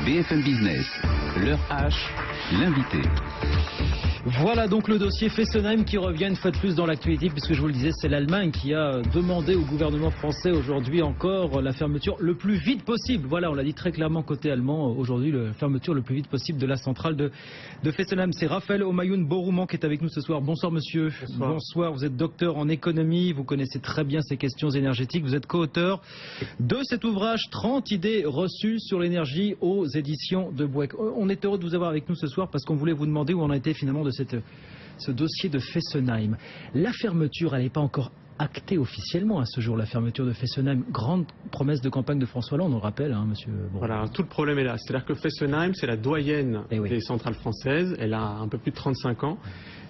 BFM Business, l'heure H, l'invité. Voilà donc le dossier Fessenheim qui revient une fois de plus dans l'actualité, puisque je vous le disais, c'est l'Allemagne qui a demandé au gouvernement français aujourd'hui encore la fermeture le plus vite possible. Voilà, on l'a dit très clairement côté allemand, aujourd'hui la fermeture le plus vite possible de la centrale de Fessenheim. C'est Raphaël Omayoun Borouman qui est avec nous ce soir. Bonsoir monsieur. Bonsoir. Bonsoir, vous êtes docteur en économie, vous connaissez très bien ces questions énergétiques, vous êtes co-auteur de cet ouvrage 30 idées reçues sur l'énergie aux éditions de Bouygues. On est heureux de vous avoir avec nous ce soir parce qu'on voulait vous demander où on a été finalement de ce dossier de Fessenheim. La fermeture, elle n'est pas encore actée officiellement à ce jour, la fermeture de Fessenheim. Grande promesse de campagne de François Hollande, on le rappelle, hein, monsieur. Bon. Voilà, tout le problème est là. C'est-à-dire que Fessenheim, c'est la doyenne des centrales françaises. Elle a un peu plus de 35 ans.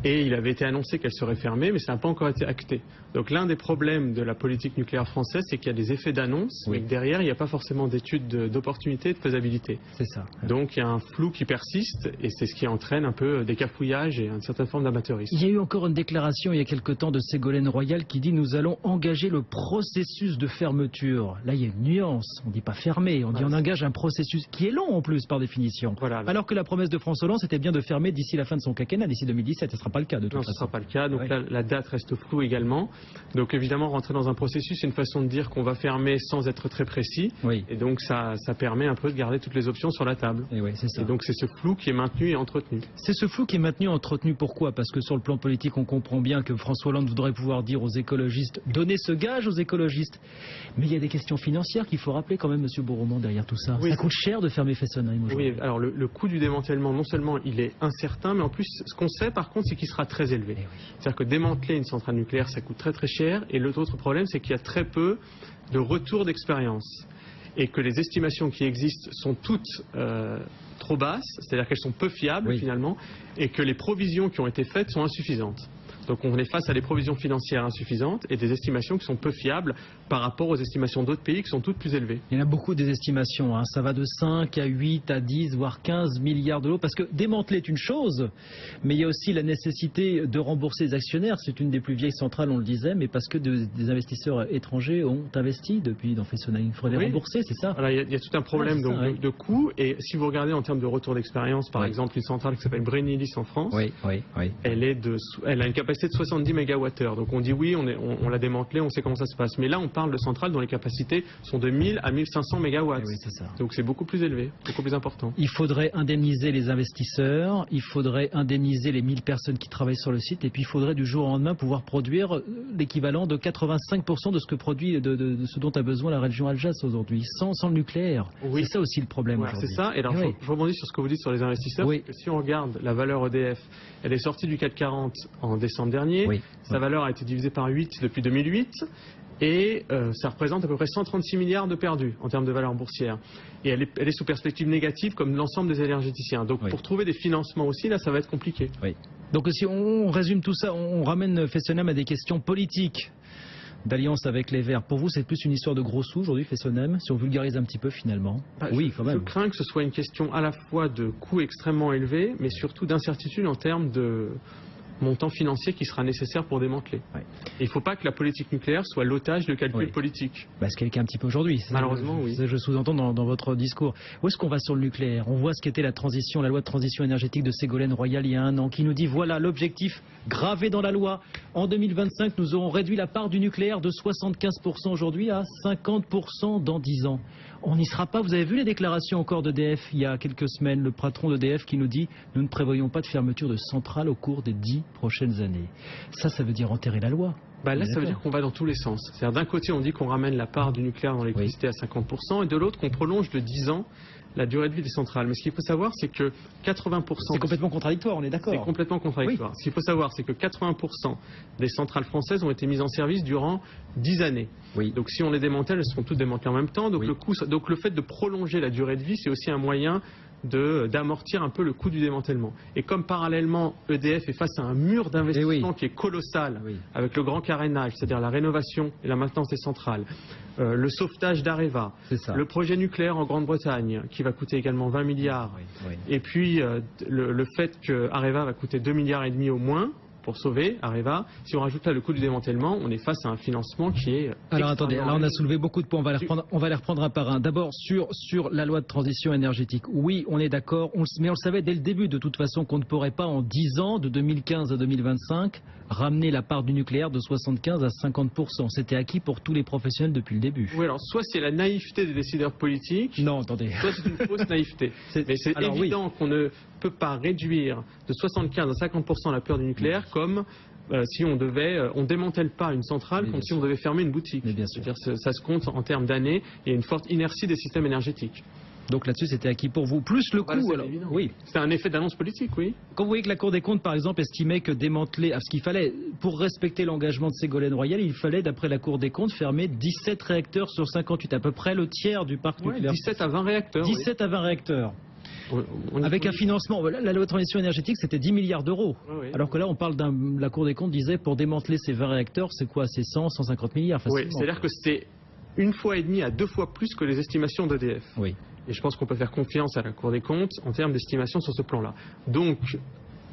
Et il avait été annoncé qu'elle serait fermée, mais ça n'a pas encore été acté. Donc l'un des problèmes de la politique nucléaire française, c'est qu'il y a des effets d'annonce, mais que derrière, il n'y a pas forcément d'études d'opportunité et de faisabilité. C'est ça. Donc il y a un flou qui persiste, et c'est ce qui entraîne un peu des cafouillages et une certaine forme d'amateurisme. Il y a eu encore une déclaration il y a quelque temps de Ségolène Royal qui dit « Nous allons engager le processus de fermeture ». Là, il y a une nuance. On ne dit pas fermer, on dit on engage un processus qui est long en plus, par définition. Voilà. Alors que la promesse de François Hollande, c'était bien de fermer d'ici la fin de son quinquennat, d'ici 2017. Ce ne sera pas le cas de toute façon. Non, ce ne sera pas le cas. Donc là, la date reste floue également. Donc évidemment, rentrer dans un processus, c'est une façon de dire qu'on va fermer sans être très précis. Oui. Et donc ça permet un peu de garder toutes les options sur la table. Et oui, c'est ça. Et donc c'est ce flou qui est maintenu et entretenu. C'est ce flou qui est maintenu et entretenu. Pourquoi? Parce que sur le plan politique, on comprend bien que François Hollande voudrait pouvoir dire aux écologistes, donner ce gage aux écologistes. Mais il y a des questions financières qu'il faut rappeler quand même, monsieur Borouman, derrière tout ça. Oui. Ça coûte cher de fermer Fessenheim aujourd'hui. Oui, alors le coût du démantèlement, non seulement il est incertain, mais en plus, ce qu'on sait par contre, c'est qu'il sera très élevé. C'est-à-dire que démanteler une centrale nucléaire, ça coûte très très cher. Et l'autre problème, c'est qu'il y a très peu de retour d'expérience. Et que les estimations qui existent sont toutes trop basses, c'est-à-dire qu'elles sont peu fiables finalement, et que les provisions qui ont été faites sont insuffisantes. Donc on est face à des provisions financières insuffisantes et des estimations qui sont peu fiables par rapport aux estimations d'autres pays qui sont toutes plus élevées. Il y en a beaucoup des estimations, hein. Ça va de 5 à 8 à 10 voire 15 milliards d'euros parce que démanteler est une chose, mais il y a aussi la nécessité de rembourser les actionnaires. C'est une des plus vieilles centrales, on le disait, mais parce que des investisseurs étrangers ont investi depuis dans Fessenheim. Il faudrait les rembourser, c'est ça? Voilà, il y a tout un problème de coûts et si vous regardez en termes de retour d'expérience, par exemple une centrale qui s'appelle Brennilis en France, elle a une capacité de 70 MWh. Donc on dit oui, on l'a démantelé, on sait comment ça se passe. Mais là, on parle de centrales dont les capacités sont de 1000 à 1500 MW. Oui, c'est ça. Donc c'est beaucoup plus élevé, beaucoup plus important. Il faudrait indemniser les investisseurs, il faudrait indemniser les 1000 personnes qui travaillent sur le site, et puis il faudrait du jour au lendemain pouvoir produire l'équivalent de 85% de ce que produit, de ce dont a besoin la région Alsace aujourd'hui, sans le nucléaire. Oui. C'est ça aussi le problème aujourd'hui. C'est ça. Et alors, je rebondis sur ce que vous dites sur les investisseurs. Parce que si on regarde la valeur EDF, elle est sortie du CAC 40 en décembre dernier. Sa valeur a été divisée par 8 depuis 2008 et ça représente à peu près 136 milliards de perdus en termes de valeur boursière. Et elle est sous perspective négative comme l'ensemble des énergéticiens. Donc pour trouver des financements aussi, là, ça va être compliqué. Donc si on résume tout ça, on ramène Fessenheim à des questions politiques d'alliance avec les Verts. Pour vous, c'est plus une histoire de gros sous aujourd'hui, Fessenheim, si on vulgarise un petit peu finalement? Oui, quand même. Je crains que ce soit une question à la fois de coûts extrêmement élevés, mais surtout d'incertitude en termes de montant financier qui sera nécessaire pour démanteler. Il ne faut pas que la politique nucléaire soit l'otage de calculs politiques. Ce qu'elle est un petit peu aujourd'hui. Malheureusement, oui. Je sous-entends dans votre discours. Où est-ce qu'on va sur le nucléaire? On voit ce qu'était la loi de transition énergétique de Ségolène Royal il y a un an, qui nous dit voilà l'objectif gravé dans la loi. En 2025, nous aurons réduit la part du nucléaire de 75% aujourd'hui à 50% dans 10 ans. On n'y sera pas. Vous avez vu les déclarations encore d'EDF il y a quelques semaines, le patron d'EDF qui nous dit nous ne prévoyons pas de fermeture de centrales au cours des 10 prochaines années. Ça veut dire enterrer la loi. Là, ça veut dire qu'on va dans tous les sens. C'est-à-dire d'un côté, on dit qu'on ramène la part du nucléaire dans l'électricité à 50%, et de l'autre, qu'on prolonge de 10 ans la durée de vie des centrales. Mais ce qu'il faut savoir, c'est que 80%... C'est complètement contradictoire, on est d'accord. C'est complètement contradictoire. Ce qu'il faut savoir, c'est que 80% des centrales françaises ont été mises en service durant 10 années. Donc si on les démantèle, elles seront toutes démantelées en même temps. Donc, le fait de prolonger la durée de vie, c'est aussi un moyen d'amortir un peu le coût du démantèlement. Et comme parallèlement EDF est face à un mur d'investissement qui est colossal, avec le grand carénage, c'est-à-dire la rénovation et la maintenance des centrales, le sauvetage d'Areva, le projet nucléaire en Grande-Bretagne qui va coûter également 20 milliards, et puis le fait que Areva va coûter 2,5 milliards au moins, pour sauver Areva. Si on rajoute là le coût du démantèlement, on est face à un financement qui est... Alors attendez, là on a soulevé beaucoup de points, on va les reprendre un par un. D'abord sur la loi de transition énergétique. Oui, on est d'accord, mais on le savait dès le début de toute façon qu'on ne pourrait pas en 10 ans, de 2015 à 2025, ramener la part du nucléaire de 75 à 50%. C'était acquis pour tous les professionnels depuis le début. Oui, alors soit c'est la naïveté des décideurs politiques, non, attendez. soit c'est une fausse naïveté. Mais c'est évident qu'on ne peut pas réduire de 75 à 50% la part du nucléaire comme si on démantèle pas une centrale comme si on devait fermer une boutique. Mais bien sûr. C'est-à-dire, ça se compte en termes d'années et une forte inertie des systèmes énergétiques. Donc là-dessus, c'était acquis pour vous. Plus le coût, alors, oui. C'est un effet d'annonce politique, oui. Quand vous voyez que la Cour des comptes, par exemple, estimait que démanteler, ce qu'il fallait, pour respecter l'engagement de Ségolène Royal, il fallait, d'après la Cour des comptes, fermer 17 réacteurs sur 58, à peu près le tiers du parc nucléaire. 17 à 20 réacteurs. 17 à 20 réacteurs. Avec un financement, la loi de transition énergétique, c'était 10 milliards d'euros. Oui. Alors que là, on parle la Cour des comptes disait, pour démanteler ces 20 réacteurs, c'est quoi? C'est 100, 150 milliards facilement. Oui, c'est-à-dire que c'était 1,5 fois à 2 fois plus que les estimations d'EDF. Oui. Et je pense qu'on peut faire confiance à la Cour des comptes en termes d'estimation sur ce plan-là. Donc,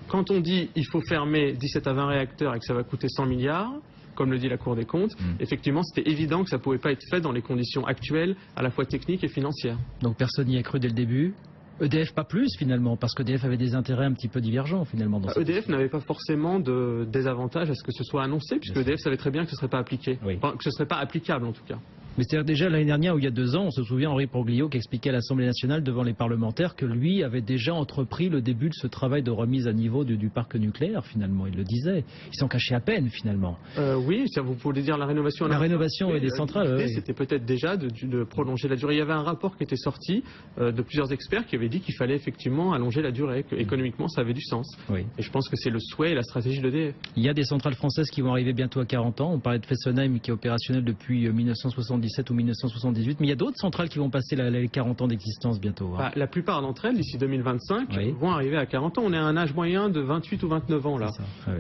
quand on dit il faut fermer 17 à 20 réacteurs et que ça va coûter 100 milliards, comme le dit la Cour des comptes, effectivement, c'était évident que ça ne pouvait pas être fait dans les conditions actuelles, à la fois techniques et financières. Donc personne n'y a cru dès le début. EDF pas plus finalement, parce qu'EDF avait des intérêts un petit peu divergents finalement. EDF n'avait pas forcément de désavantage à ce que ce soit annoncé, puisque EDF savait très bien que ce ne serait pas appliqué, enfin, que ce ne serait pas applicable en tout cas. Mais c'est-à-dire déjà l'année dernière ou il y a 2 ans, on se souvient Henri Porglio qui expliquait à l'Assemblée nationale devant les parlementaires que lui avait déjà entrepris le début de ce travail de remise à niveau du parc nucléaire finalement, il le disait. Ils s'en cachaient à peine finalement. Oui, vous voulez dire la rénovation. La rénovation des centrales. L'idée c'était peut-être déjà de prolonger la durée. Il y avait un rapport qui était sorti de plusieurs experts qui avaient dit qu'il fallait effectivement allonger la durée, que économiquement ça avait du sens. Oui. Et je pense que c'est le souhait et la stratégie de l'EDF. Il y a des centrales françaises qui vont arriver bientôt à 40 ans. On parlait de Fessenheim qui est opérationnel depuis 1977 ou 1978, mais il y a d'autres centrales qui vont passer les 40 ans d'existence bientôt. La plupart d'entre elles, d'ici 2025, vont arriver à 40 ans. On est à un âge moyen de 28 ou 29 ans là.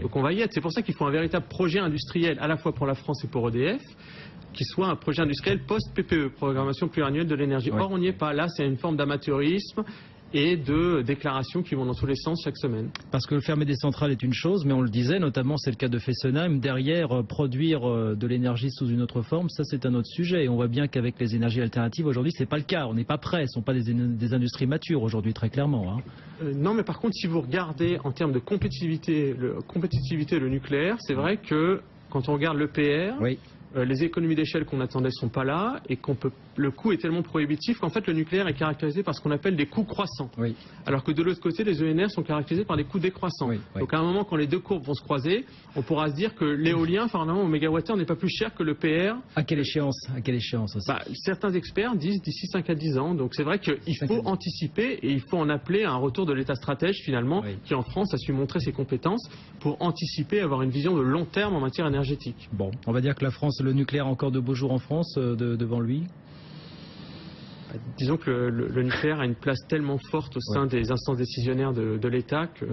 Donc on va y être. C'est pour ça qu'il faut un véritable projet industriel à la fois pour la France et pour EDF, qui soit un projet industriel post-PPE, programmation pluriannuelle de l'énergie. Or, on n'y est pas. Là, c'est une forme d'amateurisme et de déclarations qui vont dans tous les sens chaque semaine. Parce que fermer des centrales est une chose, mais on le disait, notamment c'est le cas de Fessenheim, derrière produire de l'énergie sous une autre forme, ça c'est un autre sujet. Et on voit bien qu'avec les énergies alternatives aujourd'hui, c'est pas le cas. On n'est pas prêt, ce ne sont pas des industries matures aujourd'hui, très clairement. Non, mais par contre, si vous regardez en termes de compétitivité, le nucléaire, c'est vrai que quand on regarde l'EPR, les économies d'échelle qu'on attendait ne sont pas là et le coût est tellement prohibitif qu'en fait le nucléaire est caractérisé par ce qu'on appelle des coûts croissants. Alors que de l'autre côté, les ENR sont caractérisés par des coûts décroissants. Donc à un moment, quand les deux courbes vont se croiser, on pourra se dire que l'éolien, au mégawattheure, n'est pas plus cher que le PR. À quelle échéance aussi certains experts disent d'ici 5 à 10 ans. Donc c'est vrai qu'il faut anticiper et il faut en appeler à un retour de l'État stratège finalement, qui en France a su montrer ses compétences pour anticiper, avoir une vision de long terme en matière énergétique. Bon, on va dire que la France, le nucléaire a encore de beaux jours en France devant lui. Disons que le nucléaire a une place tellement forte au sein des instances décisionnaires de l'État que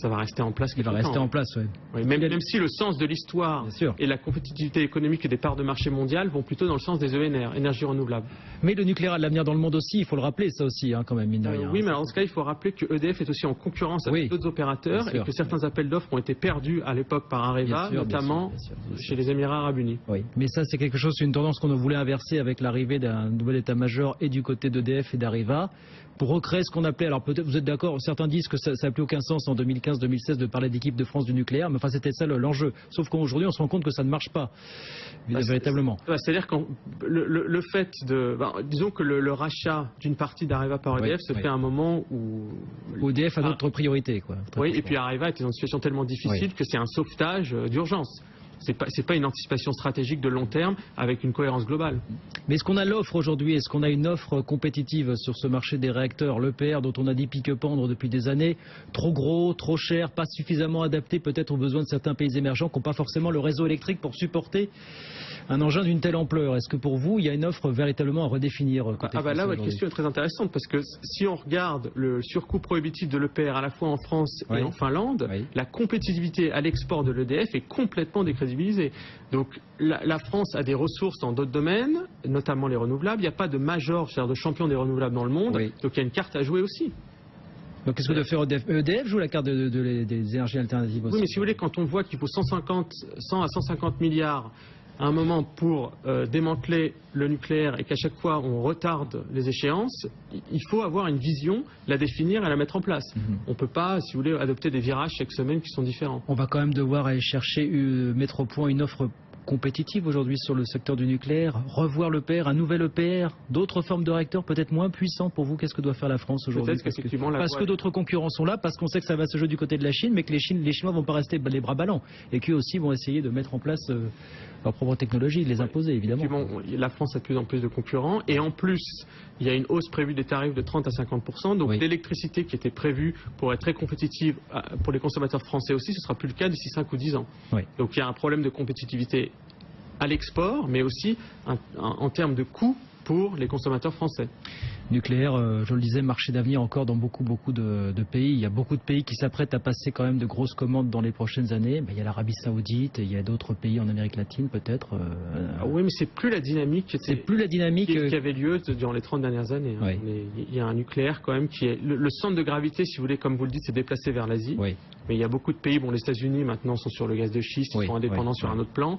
ça va rester en place. Il va rester en place, même si le sens de l'histoire et la compétitivité économique et des parts de marché mondiales vont plutôt dans le sens des ENR, énergies renouvelables. Mais le nucléaire a de l'avenir dans le monde aussi, il faut le rappeler ça aussi, quand même, mine de rien. Oui, mais dans ce cas, il faut rappeler que EDF est aussi en concurrence avec d'autres opérateurs et que certains appels d'offres ont été perdus à l'époque par Areva, notamment chez les Émirats Arabes Unis. Oui, mais ça c'est quelque chose, c'est une tendance qu'on voulait inverser avec l'arrivée d'un nouvel état-major et du côté d'EDF et d'Areva, pour recréer ce qu'on appelait, alors peut-être vous êtes d'accord, certains disent que ça n'a plus aucun sens en 2015-2016 de parler d'équipe de France du nucléaire, mais enfin c'était ça l'enjeu. Sauf qu'aujourd'hui on se rend compte que ça ne marche pas, véritablement. C'est-à-dire que le fait de... disons que le rachat d'une partie d'Areva par EDF se fait à un moment où EDF a d'autres priorités. Et puis Areva était dans une situation tellement difficile que c'est un sauvetage d'urgence. C'est pas une anticipation stratégique de long terme avec une cohérence globale. Mais est-ce qu'on a l'offre aujourd'hui? Est-ce qu'on a une offre compétitive sur ce marché des réacteurs? L'EPR dont on a dit pique-pendre depuis des années, trop gros, trop cher, pas suffisamment adapté peut-être aux besoins de certains pays émergents qui n'ont pas forcément le réseau électrique pour supporter un engin d'une telle ampleur. Est-ce que pour vous, il y a une offre véritablement à redéfinir là, votre question est très intéressante parce que si on regarde le surcoût prohibitif de l'EPR à la fois en France et en Finlande, la compétitivité à l'export de l'EDF est complètement décrédibilisée. Donc la France a des ressources dans d'autres domaines, notamment les renouvelables. Il n'y a pas de major, c'est-à-dire de champion des renouvelables dans le monde, donc il y a une carte à jouer aussi. Donc qu'est-ce que doit faire EDF? EDF joue la carte des énergies alternatives aussi. Oui, mais si vous voulez, quand on voit qu'il faut 100 à 150 milliards à un moment pour démanteler le nucléaire et qu'à chaque fois on retarde les échéances, il faut avoir une vision, la définir et la mettre en place. On ne peut pas, si vous voulez, adopter des virages chaque semaine qui sont différents. On va quand même devoir aller chercher, mettre au point une offre compétitive aujourd'hui sur le secteur du nucléaire, revoir l'EPR, un nouvel EPR, d'autres formes de réacteurs peut-être moins puissants pour vous. Qu'est-ce que doit faire la France aujourd'hui? Parce que d'autres concurrents sont là, parce qu'on sait que ça va se jouer du côté de la Chine, mais que les Chinois vont pas rester les bras ballants et qu'eux aussi vont essayer de mettre en place leur propre technologie, de les imposer évidemment. La France a de plus en plus de concurrents et en plus il y a une hausse prévue des tarifs de 30 à 50%, donc l'électricité qui était prévue pour être très compétitive pour les consommateurs français aussi, ce sera plus le cas d'ici 5 ou 10 ans. Donc il y a un problème de compétitivité à l'export, mais aussi en termes de coûts pour les consommateurs français. Nucléaire, je le disais, marché d'avenir encore dans beaucoup de pays. Il y a beaucoup de pays qui s'apprêtent à passer quand même de grosses commandes dans les prochaines années. Il y a l'Arabie Saoudite, il y a d'autres pays en Amérique latine peut-être. Oui, mais c'est plus la dynamique qui avait lieu durant les 30 dernières années. Il y a un nucléaire quand même qui est... Le centre de gravité, si vous voulez, comme vous le dites, s'est déplacé vers l'Asie. Mais il y a beaucoup de pays, les États-Unis maintenant sont sur le gaz de schiste, ils sont indépendants sur un autre plan.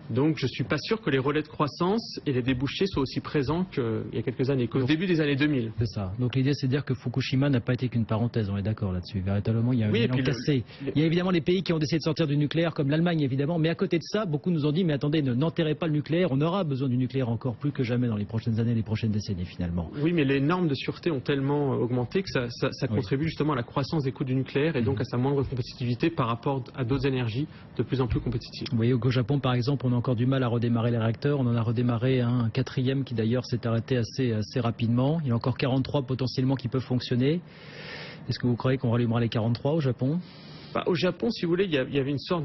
Donc je ne suis pas sûr que les relais de croissance et les débouchés soient aussi présents qu'il y a quelques années, qu'au début des années 2000. C'est ça. Donc l'idée c'est de dire que Fukushima n'a pas été qu'une parenthèse, on est d'accord là-dessus. Véritablement, il y a un élan cassé. Il y a évidemment les pays qui ont décidé de sortir du nucléaire, comme l'Allemagne évidemment, mais à côté de ça, beaucoup nous ont dit, mais attendez, n'enterrez pas le nucléaire, on aura besoin du nucléaire encore plus que jamais dans les prochaines années, les prochaines décennies finalement. Oui, mais les normes de sûreté ont tellement augmenté que ça contribue justement à la croissance des coûts du nucléaire et donc à sa moindre compétitivité par rapport à d'autres énergies de plus en plus compétitives. Vous voyez, au Japon par exemple, on a encore du mal à redémarrer les réacteurs. On en a redémarré un quatrième qui d'ailleurs s'est arrêté assez rapidement. Il y a encore 43 potentiellement qui peuvent fonctionner. Est-ce que vous croyez qu'on rallumera les 43 au Japon? Au Japon, si vous voulez, il y avait une sorte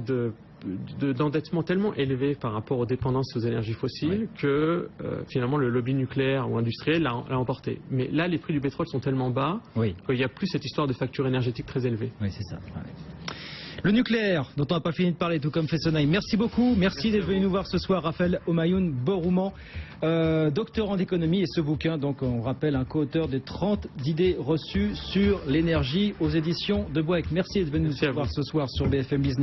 d'endettement tellement élevé par rapport aux dépendances aux énergies fossiles que finalement le lobby nucléaire ou industriel l'a emporté. Mais là, les prix du pétrole sont tellement bas qu'il n'y a plus cette histoire de facture énergétique très élevée. Oui, c'est ça. Le nucléaire, dont on n'a pas fini de parler, tout comme Fessenheim. Merci beaucoup. Merci d'être venu nous voir ce soir, Raphaël Omayoun Borouman, doctorant d'économie. Et ce bouquin, donc, on rappelle, un co-auteur des 30 idées reçues sur l'énergie aux éditions de Boeck. Merci d'être venu nous voir ce soir sur BFM Business.